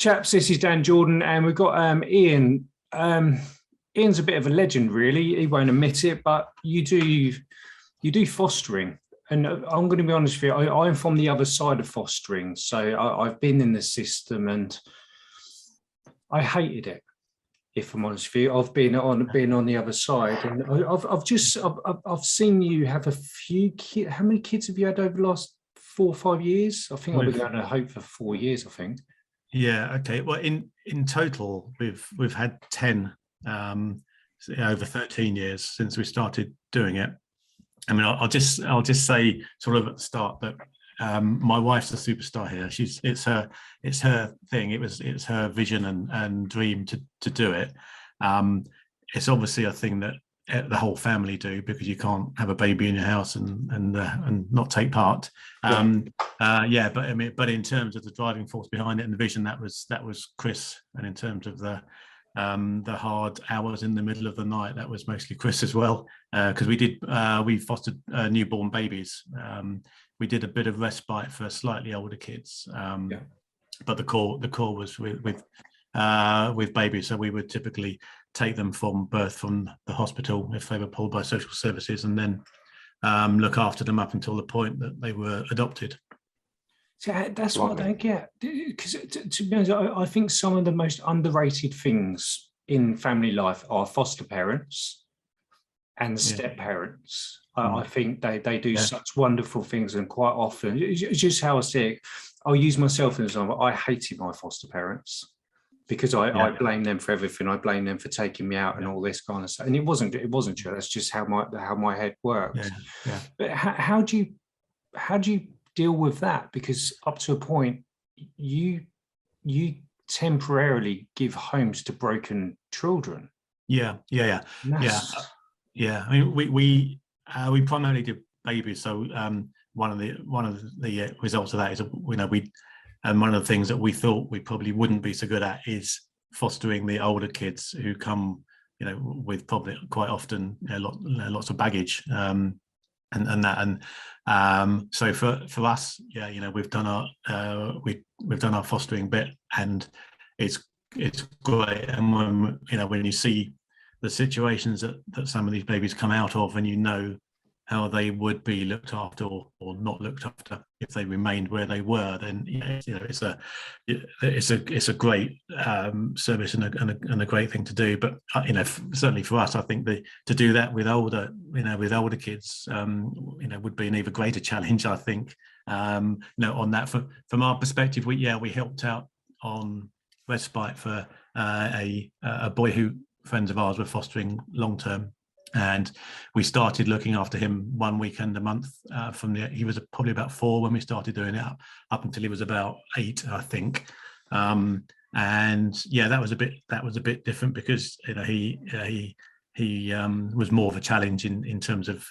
Chaps, this is Dan Jordan, and we've got Ian. Ian's a bit of a legend, really. He won't admit it, but you do fostering. And I'm going to be honest with you, I'm from the other side of fostering. So I've been in the system and I hated it, if I'm honest with you. I've been on the other side, and I've seen you have a few kids. How many kids have you had over the last 4 or 5 years? I think I've been going to hope for 4 years, I think. Yeah. Okay. Well, in total, we've had 10 over 13 years since we started doing it. I mean, I'll just say sort of at the start that my wife's a superstar here. It's her thing. It's her vision and dream to do it. It's obviously a thing that the whole family do, because you can't have a baby in your house and not take part. But in terms of the driving force behind it and the vision, that was Chris. And in terms of the hard hours in the middle of the night, that was mostly Chris as well, because we fostered newborn babies. We did a bit of respite for slightly older kids, but the core was with babies. So we would typically take them from birth from the hospital if they were pulled by social services, and then look after them up until the point that they were adopted. So that's what I don't get. Because to be honest, I think some of the most underrated things in family life are foster parents and step parents. I think they do such wonderful things, and quite often, it's just how I see it. I'll use myself as an example. I hated my foster parents because I blame them for everything. I blame them for taking me out and all this kind of stuff. And it wasn't true. That's just how my head works. Yeah. But how do you deal with that? Because up to a point, you temporarily give homes to broken children. Yeah. I mean, we primarily do babies. So one of the results of that is, and one of the things that we thought we probably wouldn't be so good at is fostering the older kids who come, with probably quite often lots of baggage. So for us, we've done our fostering bit, and it's great. And when you see the situations that some of these babies come out of, and how they would be looked after or not looked after if they remained where they were, then it's a great service and a great thing to do. But certainly for us, I think to do that with older kids would be an even greater challenge, I think. On that, from our perspective, we helped out on respite for a boy who friends of ours were fostering long term. And we started looking after him one weekend a month he was probably about 4 when we started doing it, up until he was about 8, I think. That was a bit different, because he was more of a challenge in terms of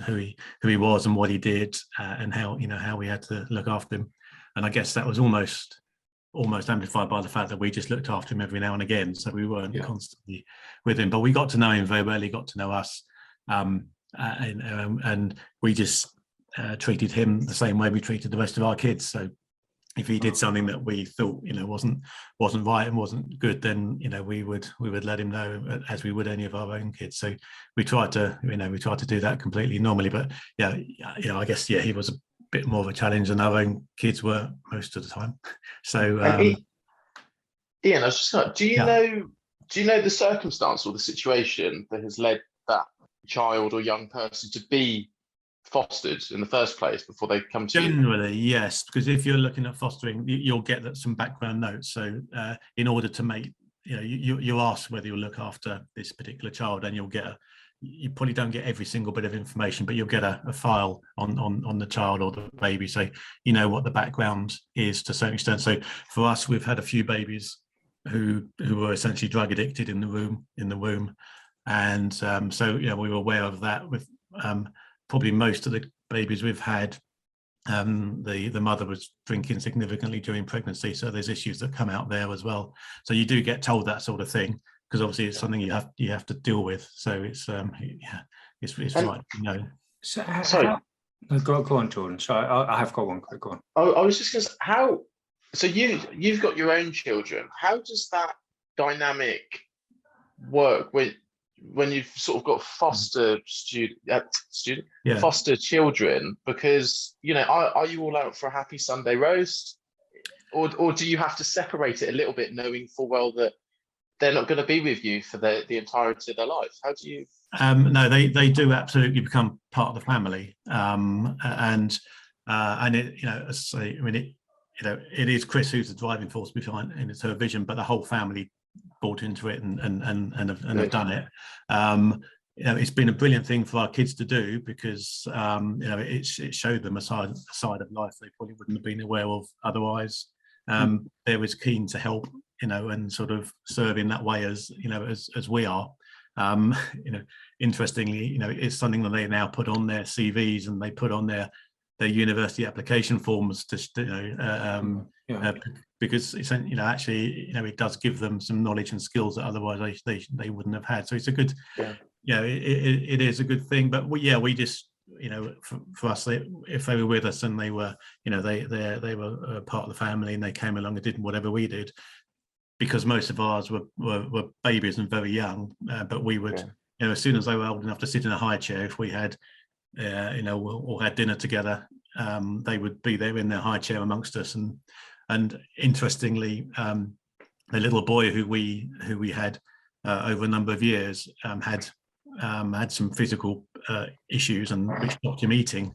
who he was and what he did, and how we had to look after him. And I guess that was almost amplified by the fact that we just looked after him every now and again, so we weren't constantly with him. But we got to know him very well. He got to know us, and we just treated him the same way we treated the rest of our kids. So if he did something that we thought wasn't right and wasn't good, then we would let him know, as we would any of our own kids. So we tried to do that completely normally. But I guess he was a bit more of a challenge than our own kids were most of the time. So Ian, I was just like, do you know the circumstance or the situation that has led that child or young person to be fostered in the first place before they come to you? Generally, yes, because if you're looking at fostering, you'll get some background notes. So in order to make, you ask whether you'll look after this particular child, and you probably don't get every single bit of information, but you'll get a file on the child or the baby, so what the background is to a certain extent. So for us, we've had a few babies who were essentially drug addicted in the womb, and we were aware of that. With probably most of the babies we've had, the mother was drinking significantly during pregnancy, so there's issues that come out there as well. So you do get told that sort of thing, because obviously it's something you have to deal with. So it's right. So go on, Jordan. So I have got one quick one. I was just going to say, So you've got your own children. How does that dynamic work when you've sort of got foster Yeah. foster children? Because are you all out for a happy Sunday roast, or do you have to separate it a little bit, knowing full well that they're not going to be with you for the entirety of their life? How do you? No, they do absolutely become part of the family, and it, as I say, I mean, it is Chris who's the driving force behind, and it's her vision, but the whole family bought into it and have done it. It's been a brilliant thing for our kids to do, because it showed them a side of life they probably wouldn't have been aware of otherwise. They was keen to help, and sort of serve in that way as we are. Interestingly, it's something that they now put on their CVs, and they put on their university application forms to because it's actually it does give them some knowledge and skills that otherwise they wouldn't have had. So it's a good it is a good thing. But we just for us, if they were with us and they were they were part of the family and they came along and did whatever we did, because most of ours were babies and very young, but we would as soon as they were old enough to sit in a high chair, if we had all had dinner together, they would be there in their high chair amongst us. And interestingly, the little boy who we had over a number of years had some physical issues, and which stopped him eating,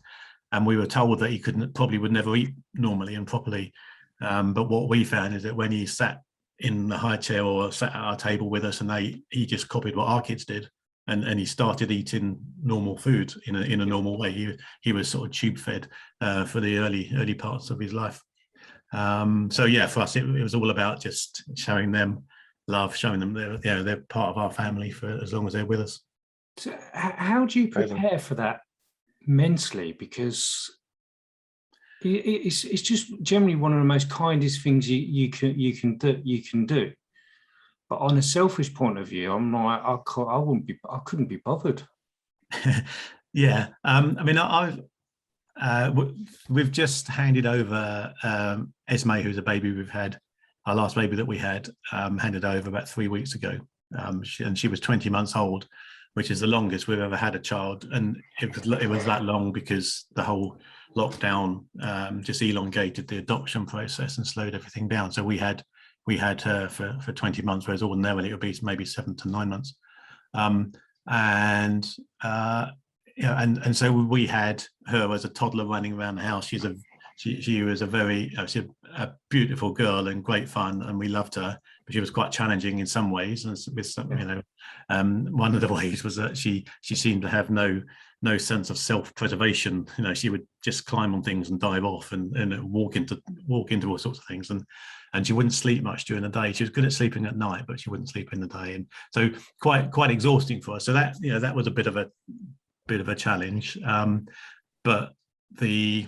and we were told that he would never eat normally and properly. But what we found is that when he sat in the high chair or sat at our table with us and ate, he just copied what our kids did. And he started eating normal food in a normal way. He was sort of tube fed for the early parts of his life. So yeah, for us it was all about just showing them love, showing them they're part of our family for as long as they're with us. So how do you prepare for that mentally? Because it's just generally one of the most kindest things you can do. But on a selfish point of view, I'm like, I couldn't be bothered. Yeah, I mean, we've just handed over Esme, who's a baby we've had, our last baby that we had, handed over about 3 weeks ago, and she was 20 months old, which is the longest we've ever had a child, and it was that long because the whole lockdown just elongated the adoption process and slowed everything down. So we had her for 20 months, whereas ordinarily it would be maybe 7 to 9 months. And so we had her as a toddler running around the house. She was a beautiful girl and great fun, and we loved her. But she was quite challenging in some ways, and with some, one of the ways was that she seemed to have no sense of self-preservation. She would just climb on things and dive off and walk into all sorts of things, and she wouldn't sleep much during the day. She was good at sleeping at night, but she wouldn't sleep in the day, and so quite exhausting for us. So that that was a bit of a challenge, but the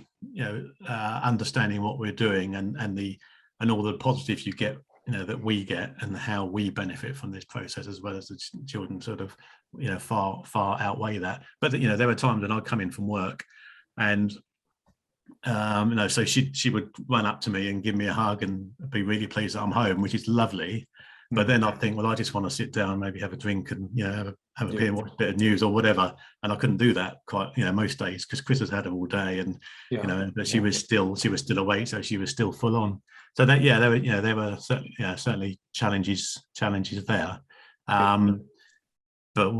understanding what we're doing and all the positives you get, that we get, and how we benefit from this process, as well as the children, sort of far outweigh that. But there were times when I'd come in from work, and so she would run up to me and give me a hug and be really pleased that I'm home, which is lovely. But then I'd think, well, I just want to sit down, maybe have a drink, and have a beer and watch a bit of news or whatever. And I couldn't do that quite most days, because Chris has had her all day, and but she was still awake, so she was still full on. So that there were certainly challenges there. But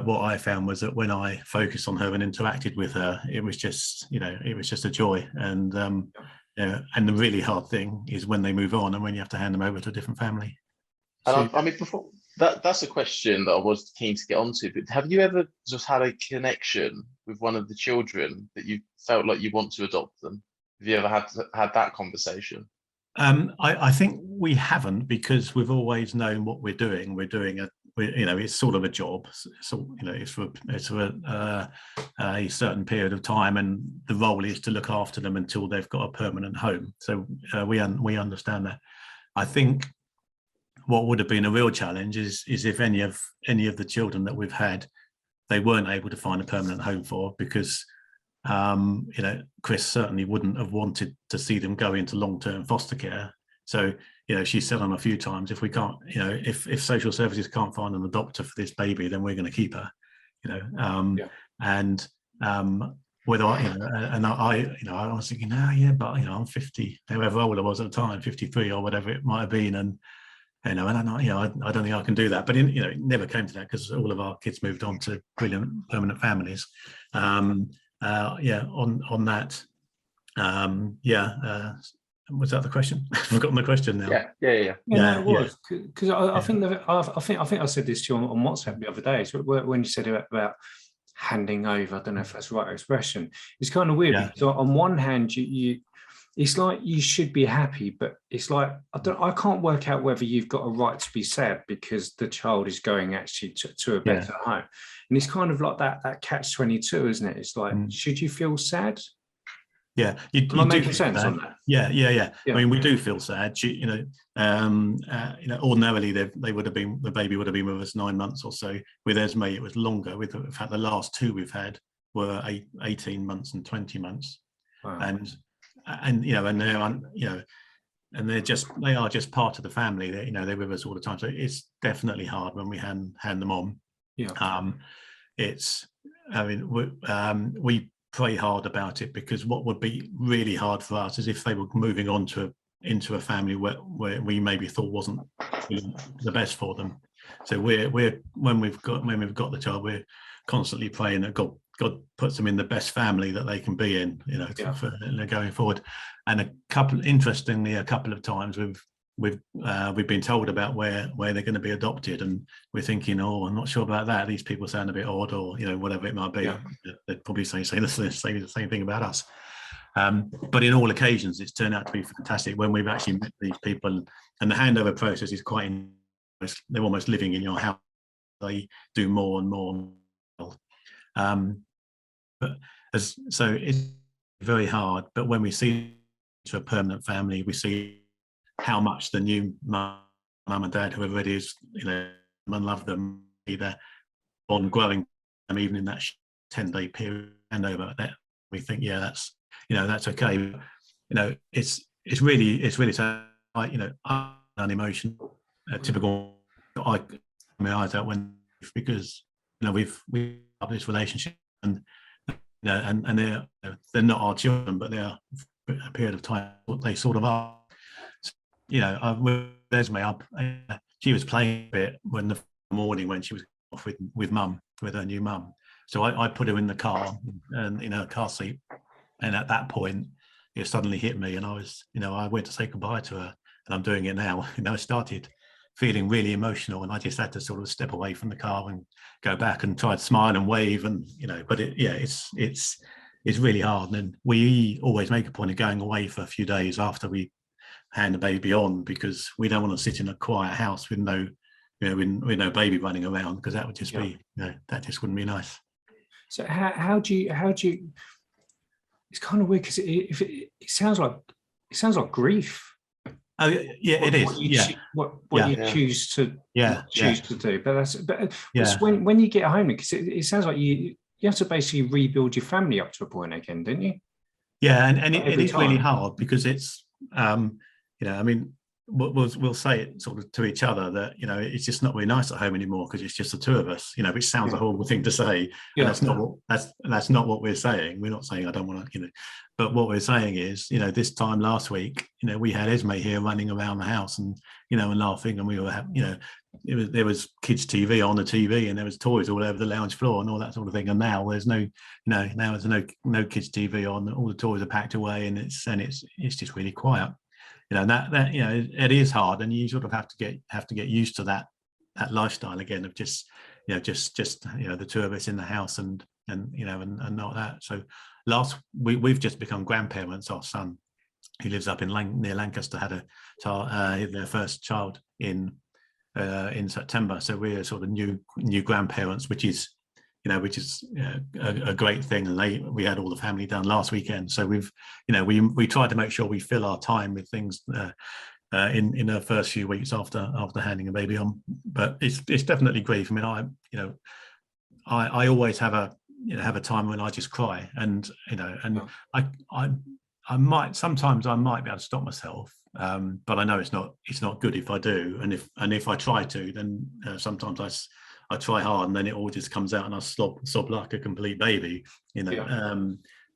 what I found was that when I focused on her and interacted with her, it was just a joy. And and the really hard thing is when they move on and when you have to hand them over to a different family. And I mean, before that's a question that I was keen to get onto. But have you ever just had a connection with one of the children that you felt like you want to adopt them? Have you ever had that conversation? I think we haven't, because we've always known what we're doing. It's sort of a job. So it's for a certain period of time, and the role is to look after them until they've got a permanent home. So we understand that. I think what would have been a real challenge is if any of the children that we've had, they weren't able to find a permanent home for, because Chris certainly wouldn't have wanted to see them go into long-term foster care. So, she said on a few times, if we can't, if social services can't find an adopter for this baby, then we're going to keep her, and whether I was thinking, but I'm 50, however old I was at the time, 53 or whatever it might have been, and I don't think I can do that. But it never came to that because all of our kids moved on to brilliant permanent families. On that, was that the question? I've forgotten the question now. Yeah, no, it was because I think I said this to you on WhatsApp the other day. So when you said about handing over, I don't know if that's the right expression. It's kind of weird because on one hand, you it's like you should be happy, but it's like I can't work out whether you've got a right to be sad because the child is going actually to a better home, and it's kind of like that catch-22, isn't it? It's like, should you feel sad? Yeah, you Am I do making sense on that? Yeah. I mean, we do feel sad. Ordinarily the baby would have been with us 9 months or so. With Esme, it was longer. In fact, the last two we've had were 18 months and 20 months. Wow. And they are just part of the family. They're with us all the time. So it's definitely hard when we hand them on. Yeah. We pray hard about it, because what would be really hard for us is if they were moving on into a family where we maybe thought wasn't the best for them. So when we've got the child, we're constantly praying that God puts them in the best family that they can be in, for going forward. And a couple of times we've been told about where they're going to be adopted, and we're thinking, I'm not sure about that. These people sound a bit odd, or whatever it might be. Yeah. They'd probably say the same thing about us. But in all occasions, it's turned out to be fantastic when we've actually met these people, and the handover process is they're almost living in your house. They do more and more. So it's very hard. But when we see to a permanent family, we see how much the new mum and dad, whoever it is, and love them, either on growing them, even in that 10-day period handover. That we think, that's okay. It's really so, an emotion, typical. I my eyes out when, because we have this relationship, and they're not our children, but they are a period of time they sort of are. With Esme, she was playing a bit when the morning when she was off with mum, with her new mum. So I put her in the car and in her car seat, and at that point it suddenly hit me, and I was, I went to say goodbye to her, and I'm doing it now. I started feeling really emotional, and I just had to sort of step away from the car and go back and try to smile and wave, and but it's really hard. And then we always make a point of going away for a few days after we hand the baby on, because we don't want to sit in a quiet house with no with no baby running around, because that would just be that just wouldn't be nice. So how do you it's kind of weird, because it sounds like grief. Oh yeah, it is. What you choose to do, but when you get home, because it sounds like you have to basically rebuild your family up to a point again, didn't you? Yeah, and it is really hard, because it's we'll say it sort of to each other that it's just not really nice at home anymore, because it's just the two of us, which sounds a horrible thing to say. And that's not what we're saying. We're not saying I don't want to, but what we're saying is, this time last week, we had Esme here running around the house and and laughing, and we were there was kids TV on the TV, and there was toys all over the lounge floor and all that sort of thing. And now there's no kids TV on. All the toys are packed away, and it's just really quiet. That it is hard, and you sort of have to get used to that lifestyle again of just the two of us in the house and not that. So we've just become grandparents. Our son, who lives up near Lancaster, had their first child in September. So we're sort of new grandparents, which is a great thing. And we had all the family down last weekend. So we tried to make sure we fill our time with things in the first few weeks after handing a baby on. But it's definitely grief. I mean, I always have have a time when I just cry, and Yeah. I might sometimes I might be able to stop myself, but I know it's not good if I do, and if I try to, then sometimes I try hard, and then it all just comes out, and I sob like a complete baby, Yeah.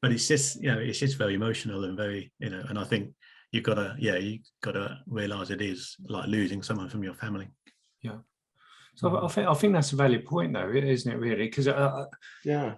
But it's just it's just very emotional and very and I think you gotta realize it is like losing someone from your family. Yeah. So I think that's a valid point, though, isn't it? Really, because Yeah.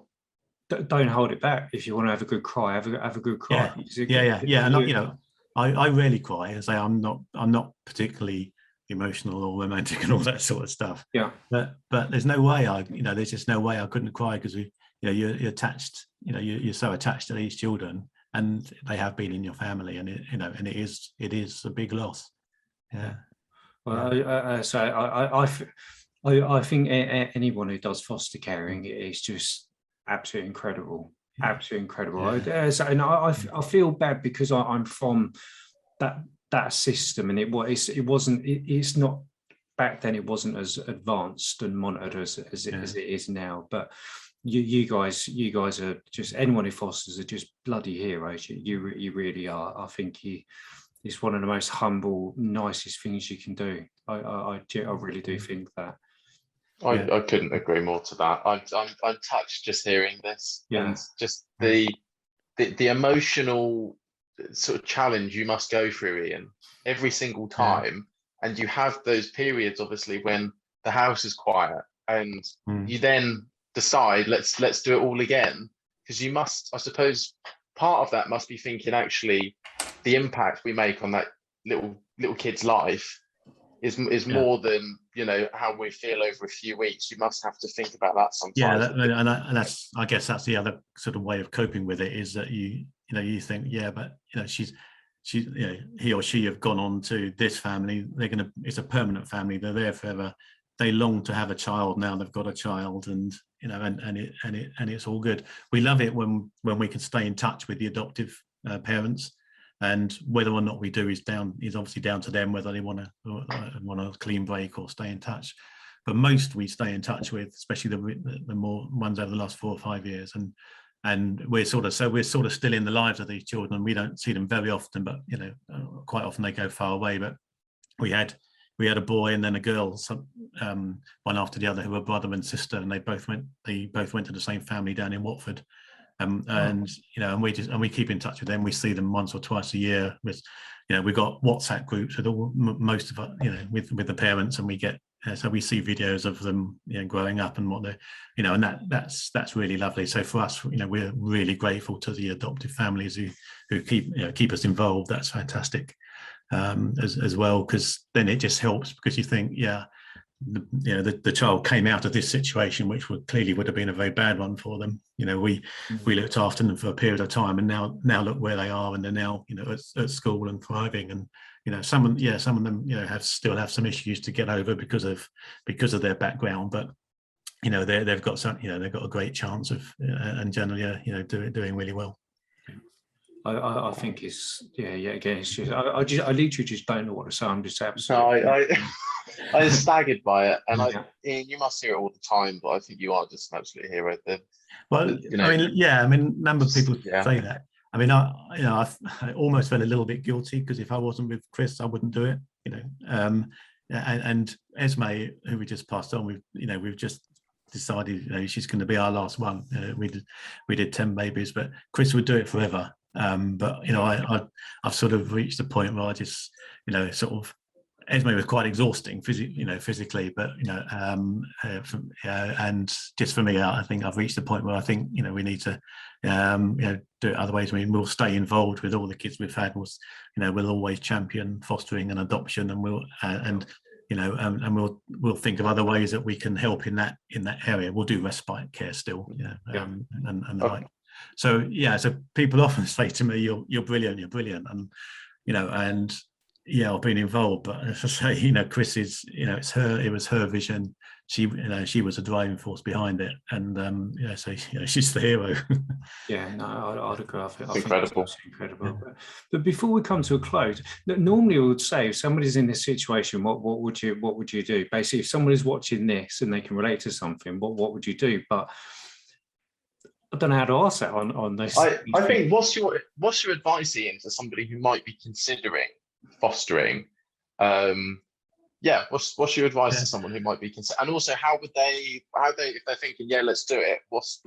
don't hold it back. If you want to have a good cry, have a good cry. Yeah. And I rarely cry. I say I'm not particularly emotional or romantic and all that sort of stuff. Yeah. But there's no way there's just no way I couldn't cry, because you're attached. You're so attached to these children, and they have been in your family, and it is a big loss. Yeah. Well, so I think anyone who does foster caring is just absolutely incredible. Absolutely incredible. Yeah. And I feel bad because I'm from that system, and it's not back then. It wasn't as advanced and monitored as it is now. But you guys are just, anyone who fosters are just bloody heroes. You really are. I think it's one of the most humble, nicest things you can do. I really do think that. I couldn't agree more to that. I'm touched just hearing this, and just the emotional sort of challenge you must go through, Ian, every single time. And you have those periods, obviously, when the house is quiet, and you then decide, let's do it all again, because you must, I suppose, part of that must be thinking, actually, the impact we make on that little kid's life is more than how we feel over a few weeks. You must have to think about that sometimes. And that's, I guess that's the other sort of way of coping with it, is that you think, but she's he or she have gone on to this family. It's a permanent family. They're there forever. They long to have a child. Now they've got a child, and it's all good. We love it when we can stay in touch with the adoptive parents. And whether or not we do is obviously down to them, whether they want a clean break or stay in touch. But most we stay in touch with, especially the more ones over the last 4 or 5 years, and we're sort of still in the lives of these children, and we don't see them very often, but quite often they go far away. But we had a boy and then a girl, one after the other, who were brother and sister, and they both went to the same family down in Watford. And we keep in touch with them. We see them once or twice a year. We've got WhatsApp groups with most of with the parents, and we get so we see videos of them growing up and what they're and that's really lovely. So for us, we're really grateful to the adoptive families who keep us involved. That's fantastic as well, because then it just helps, because you think the child came out of this situation, which clearly would have been a very bad one for them. We looked after them for a period of time, and now look where they are, and they're now at school and thriving. And some of them still have some issues to get over because of their background, but they've got they've got a great chance of and generally doing really well. I think it's again, it's just I literally just don't know what to say. I'm just absolutely I'm staggered by it, and Ian, you must hear it all the time, but I think you are just an absolute hero. A number of people say that. I mean, I almost felt a little bit guilty, because if I wasn't with Chris, I wouldn't do it. And Esme, who we just passed on, we've just decided she's going to be our last one. We did 10 babies, but Chris would do it forever. But I've sort of reached the point where I just sort of, Esme was quite exhausting physically, but and just for me, I think I've reached the point where I think we need to do it other ways. I mean, we'll stay involved with all the kids we've had. We'll always champion fostering and adoption, and we'll think of other ways that we can help in that area. We'll do respite care still, and the like. So so people often say to me, "You're brilliant, and and." I've been involved, but as I say, Chris is, it was her vision. She was a driving force behind it, and she's the hero. I'd agree. I think incredible. It's incredible. But before we come to a close, normally we would say, if somebody's in this situation, what would you do? Basically, if someone is watching this and they can relate to something, what would you do? But I don't know how to ask that on this. I think what's your advice, Ian, to somebody who might be considering fostering? Yeah, what's your advice to someone who might be and also how would they if they're thinking, yeah, let's do it, what's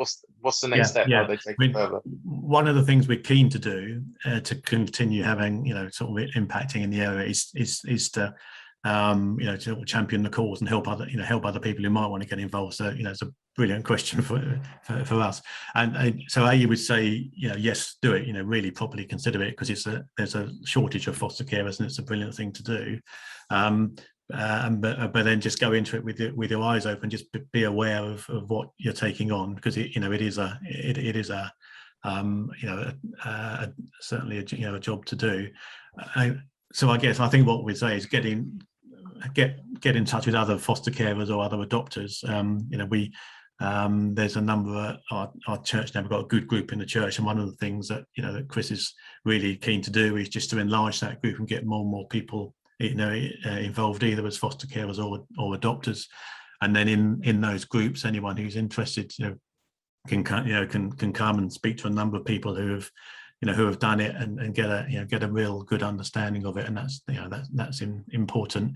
the next step? How they take it further? One of the things we're keen to do to continue having, sort of impacting in the area is to to champion the cause and help other people who might want to get involved. So it's a brilliant question for us. And so you would say, yes, do it. Really properly consider it, because there's a shortage of foster carers, and it's a brilliant thing to do. But then just go into it with your eyes open. Just be aware of what you're taking on, because it is certainly a job to do. So I think what we'd say is get in touch with other foster carers or other adopters. There's a number of our church now. We've got a good group in the church, and one of the things that that Chris is really keen to do is just to enlarge that group and get more and more people involved, either as foster carers or adopters. And then in those groups, anyone who's interested can come and speak to a number of people who have done it and get a real good understanding of it. And that's important.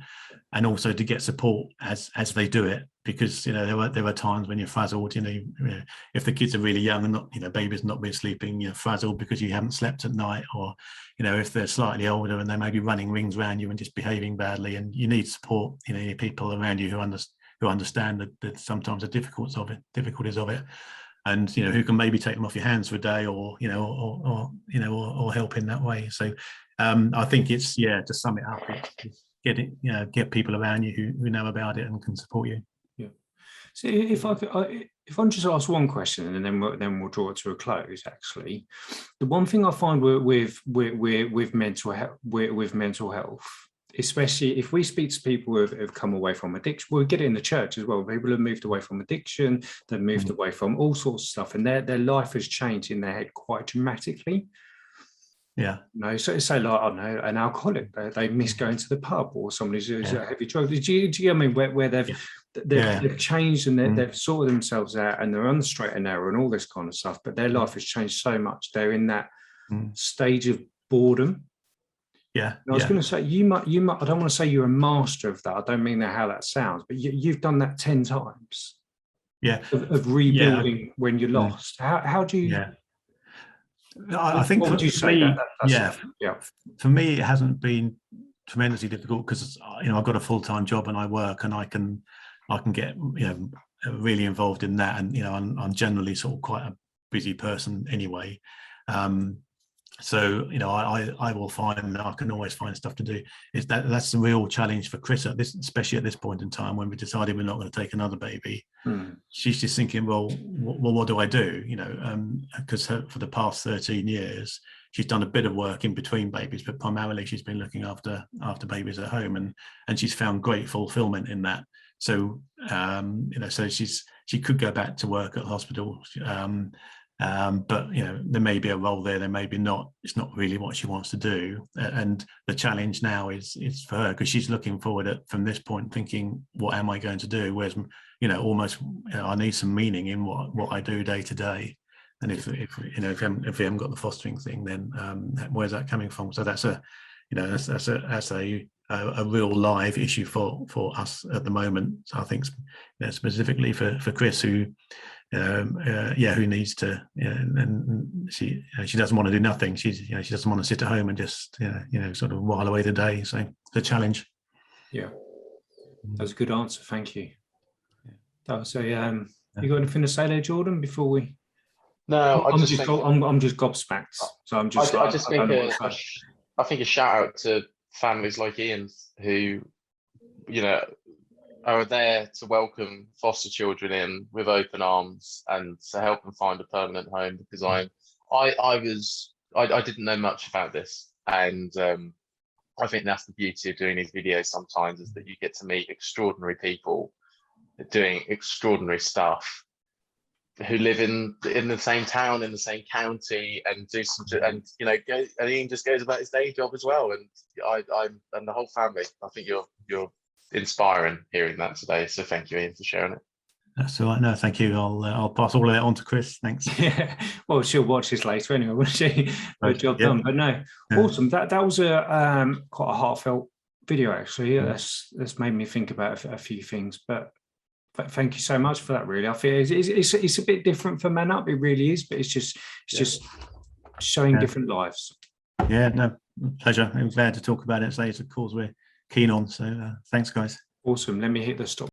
And also to get support as they do it, because there are times when you're frazzled. If the kids are really young and not babies not really sleeping, you're frazzled because you haven't slept at night, or if they're slightly older and they may be running rings around you and just behaving badly, and you need support. You need people around you who understand that sometimes the difficulties of it, and who can maybe take them off your hands for a day, or help in that way. So I think it's to sum it up, it's get people around you who know about it and can support you. Yeah. So if I'm just ask one question, and then we'll draw it to a close. Actually, the one thing I find with mental health, especially if we speak to people who have come away from addiction, we get it in the church as well. People have moved away from addiction, they've moved away from all sorts of stuff, and their life has changed in their head quite dramatically. Yeah. So say like, I don't know, an alcoholic, they miss going to the pub, or somebody who's a heavy drug. Do you get what I mean? Where they've changed, and they've sorted themselves out, and they're on the straight and narrow and all this kind of stuff, but their life has changed so much. They're in that stage of boredom. Yeah. And I was going to say, you might. I don't want to say you're a master of that. I don't mean how that sounds, but you've done that 10 times. Yeah. Of rebuilding when you're lost. How do you? Yeah. I think what would you say? For me, it hasn't been tremendously difficult, because I've got a full-time job and I work, and I can get really involved in that, and I'm generally sort of quite a busy person anyway. So I will find that I can always find stuff to do. That's the real challenge for Chris especially at this point in time, when we decided we're not going to take another baby. She's just thinking, well, what do I do? Because for the past 13 years she's done a bit of work in between babies, but primarily she's been looking after babies at home, and she's found great fulfillment in that. So so she could go back to work at the hospital. But there may be a role there may be not. It's not really what she wants to do, and the challenge now is for her, because she's looking forward from this point, thinking, what am I going to do? Whereas almost I need some meaning in what I do day to day, and if we haven't got the fostering thing, then where's that coming from? So that's a real live issue for us at the moment. So I think specifically for Chris, who needs to, and she doesn't want to do nothing. She doesn't want to sit at home and just sort of while away the day. So the challenge. Yeah, that's a good answer. Thank you. That was a. You got anything to say there, Jordan? Before we. No, I'm just gobsmacked. So I'm just. I think a shout out to families like Ian's, who, are there to welcome foster children in with open arms and to help them find a permanent home. Because I didn't know much about this, and I think that's the beauty of doing these videos sometimes, is that you get to meet extraordinary people doing extraordinary stuff, who live in the same town, in the same county, and do some, and Ian just goes about his day job as well, and I and the whole family. I think you're inspiring hearing that today. So thank you, Ian, for sharing it. That's all right. No, thank you. I'll pass all of that on to Chris. Thanks. Yeah, well, she'll watch this later anyway, won't she? Good job Yeah. done. But no, Yeah. awesome. That was a quite a heartfelt video, actually. Yeah, that's made me think about a few things. But thank you so much for that. Really, I feel it's a bit different for MANUP. It really is, but it's just showing different lives. Yeah, no, pleasure. I'm glad to talk about it. It's a cause we're keen on. So thanks, guys. Awesome. Let me hit the stop.